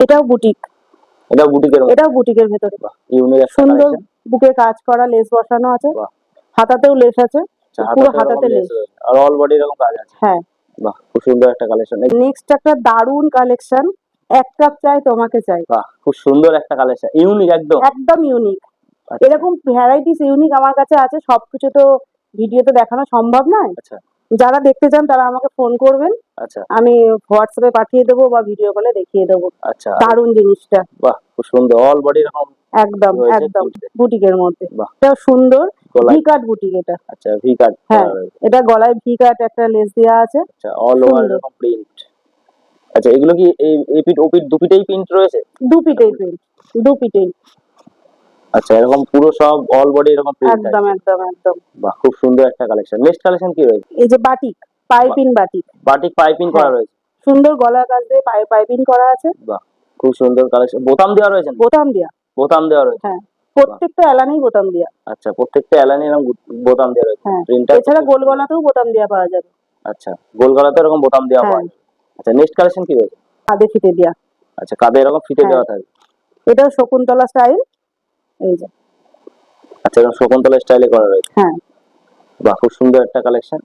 এটাও বুটিক, এটাও বুটিকের ভেতরে। ইউনিক একটা সুন্দর কালেকশন। বুকে কাজ করা, লেস বসানো আছে, বাহ, হাতাতেও লেস আছে, আচ্ছা, পুরো এরকম হাতাতে লেস লেস। রয়েছে আর অল বডি এরকম কাজ আছে। হ্যাঁ, বাহ, খুব সুন্দর একটা কালেকশন। নেক্সট একটা দারুন কালেকশন, এক কাপ চাই তোমাকে চাই। বাহ, খুব সুন্দর একটা কালেকশন, ইউনিক একদম। একদম ইউনিক। আচ্ছা, এরকম ভ্যারাইটিস ইউনিক আমার কাছে আছে, সবকিছু তো ভিডিওতে দেখানো সম্ভব নয়। আচ্ছা, যারা দেখতে চান তারা আমাকে ফোন করবেন, আচ্ছা, আমি হোয়াটসঅ্যাপে পাঠিয়ে দেবো বা ভিডিও কলে দেখিয়ে দেবো। আচ্ছা, দারুন জিনিসটা, বাহ, খুব সুন্দর অল বডি এরকম একদম রয়েছে একদম print এ। বুটিকের মধ্যে। বাহ, এটা সুন্দর ভি গলায়, কাট বুটিক এটা। আচ্ছা, ভি কাট হ্যাঁ, করা রয়েছে। এটা গলায় ভি কাট একটা লেস দেওয়া আছে, আচ্ছা, অল ওভার সুন্দর। এরকম প্রিন্ট। আচ্ছা, এগুলো কি এই এপিট ওপিট দুপিটেই প্রিন্ট রয়েছে? দুপিটেই প্রিন্ট, দুপিটেই। আচ্ছা, এরকম পুরো সব অল বডি এরকম প্রিন্ট একদম আছে। একদম একদম। বাহ, খুব সুন্দর একটা কালেকশন। নেক্সট কালেকশন কি রয়েছে? এই যে batik, piping batik. Batik piping করা হ্যাঁ, রয়েছে। সুন্দর গলার কাজ দিয়ে পাইপিং করা আছে, বাহ, খুব সুন্দর কালেকশন। বোতাম দেওয়া রয়েছে নাকি? বোতাম দেওয়া। বোতাম দেওয়া রয়েছে। হ্যাঁ, প্রত্যেকটা এলানেই বোতাম দেওয়া। আচ্ছা, প্রত্যেকটা এলানি এরকম বোতাম দেওয়া রয়েছে। হ্যাঁ, প্রিন্টার এছাড়া গোল গলাতেও বোতাম দেওয়া পাওয়া যাবে। আচ্ছা, গোল গলাতে এরকম বোতাম দেওয়া হ্যাঁ, পাওয়া যাবে। আচ্ছা, নেক্সট কালেকশন কি রয়েছে? কাঁধে ফিতে দেওয়া। আচ্ছা, কাঁধে এরকম ফিতে হ্যাঁ, দেওয়া থাকে। এটাও শকুন্তলা স্টাইল। এই যে, আচ্ছা, এরকম শকুন্তলা স্টাইলে করা রয়েছে। হ্যাঁ। বাহ, খুব সুন্দর একটা কালেকশন।